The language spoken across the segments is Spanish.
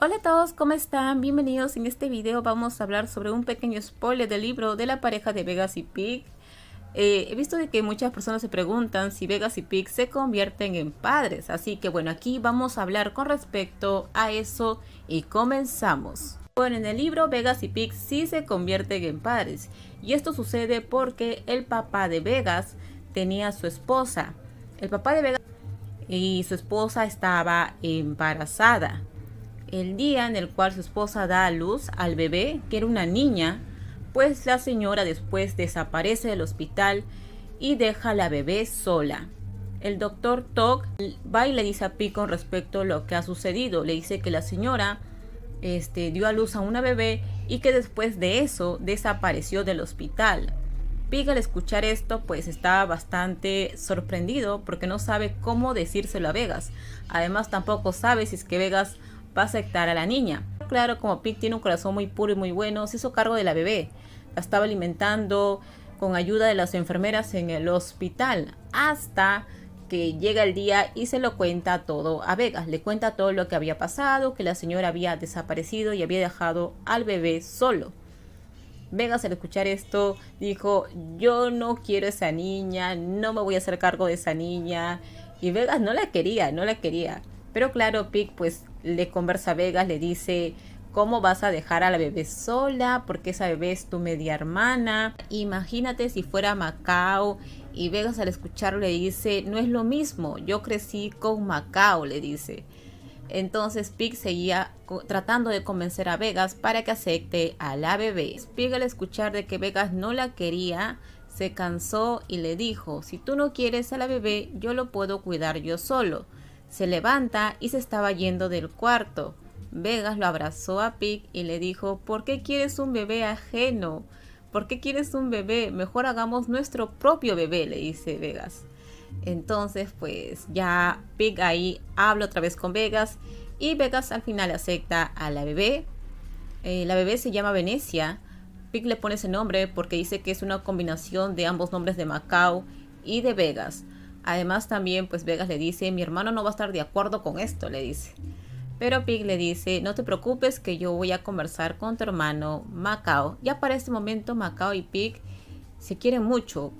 Hola a todos, ¿cómo están? Bienvenidos. En este video vamos a hablar sobre un pequeño spoiler del libro de la pareja de Vegas y Pig. He visto de que muchas personas se preguntan si Vegas y Pig se convierten en padres, así que bueno, aquí vamos a hablar con respecto a eso y comenzamos. Bueno, en el libro Vegas y Pig sí se convierten en padres, y esto sucede porque el papá de Vegas tenía a su esposa. El papá de Vegas y su esposa estaba embarazada. El día en el cual su esposa da a luz al bebé, que era una niña, pues la señora después desaparece del hospital y deja a la bebé sola. El doctor Tog va y le dice a Pig con respecto a lo que ha sucedido. Le dice que la señora dio a luz a una bebé y que después de eso desapareció del hospital. Pig, al escuchar esto, pues está bastante sorprendido porque no sabe cómo decírselo a Vegas. Además, tampoco sabe si es que Vegas va a aceptar a la niña. Claro, como Pig tiene un corazón muy puro y muy bueno, se hizo cargo de la bebé. La estaba alimentando con ayuda de las enfermeras en el hospital, hasta que llega el día y se lo cuenta todo a Vegas. Le cuenta todo lo que había pasado, que la señora había desaparecido y había dejado al bebé solo. Vegas, al escuchar esto, dijo: yo no quiero esa niña, no me voy a hacer cargo de esa niña. Y Vegas no la quería. Pero claro, Pig pues le conversa a Vegas, le dice: ¿cómo vas a dejar a la bebé sola? Porque esa bebé es tu media hermana. Imagínate si fuera Macao. Y Vegas, al escucharlo, le dice: no es lo mismo, yo crecí con Macao, le dice. Entonces Pig seguía tratando de convencer a Vegas para que acepte a la bebé. Pig, al escuchar de que Vegas no la quería, se cansó y le dijo: si tú no quieres a la bebé, yo lo puedo cuidar yo solo. Se levanta y se estaba yendo del cuarto. Vegas lo abrazó a Pig y le dijo: ¿por qué quieres un bebé ajeno? ¿Por qué quieres un bebé? Mejor hagamos nuestro propio bebé, le dice Vegas. Entonces pues ya Pig ahí habla otra vez con Vegas y Vegas al final acepta a la bebé. La bebé se llama Venecia. Pig le pone ese nombre porque dice que es una combinación de ambos nombres, de Macao y de Vegas. Además también pues Vegas le dice: mi hermano no va a estar de acuerdo con esto, le dice. Pero Pig le dice: no te preocupes, que yo voy a conversar con tu hermano Macao. Ya para este momento Macao y Pig se quieren mucho.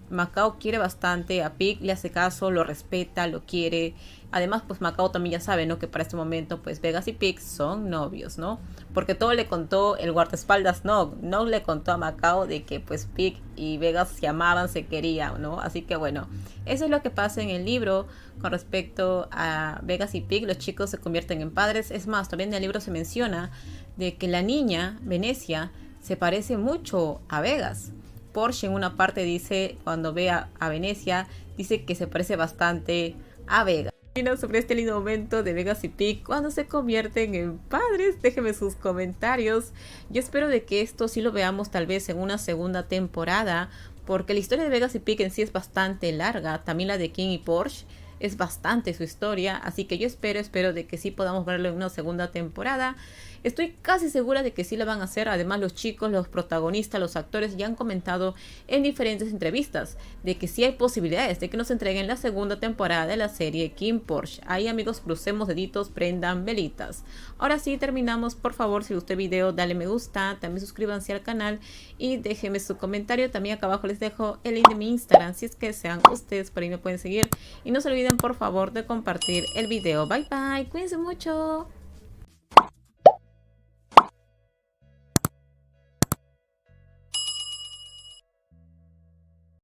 Macao quiere bastante a Pig, le hace caso, lo respeta, lo quiere. Además, pues Macao también ya sabe, ¿no?, que para este momento, pues Vegas y Pig son novios, ¿no? Porque todo le contó el guardaespaldas Nog. Nog le contó a Macao de que pues Pig y Vegas se amaban, se querían, ¿no? Así que bueno, eso es lo que pasa en el libro con respecto a Vegas y Pig. Los chicos se convierten en padres. Es más, también en el libro se menciona de que la niña, Venecia, se parece mucho a Vegas. Porsche en una parte dice, cuando ve a Venecia, dice que se parece bastante a Vegas. Sobre este lindo momento de Vegas y Pig cuando se convierten en padres, déjenme sus comentarios. Yo espero de que esto sí lo veamos tal vez en una segunda temporada, porque la historia de Vegas y Pig en sí es bastante larga. También la de King y Porsche es bastante su historia, así que yo espero de que sí podamos verlo en una segunda temporada. Estoy casi segura de que sí la van a hacer. Además, los chicos, los protagonistas, los actores ya han comentado en diferentes entrevistas de que sí hay posibilidades de que nos entreguen la segunda temporada de la serie King Porsche. Ahí, amigos, crucemos deditos, prendan velitas. Ahora sí, terminamos. Por favor, si les gustó el video, dale me gusta, también suscríbanse al canal y déjenme su comentario. También acá abajo les dejo el link de mi Instagram, si es que sean ustedes, por ahí me pueden seguir. Y no se olviden, por favor, de compartir el video. Bye bye, cuídense mucho.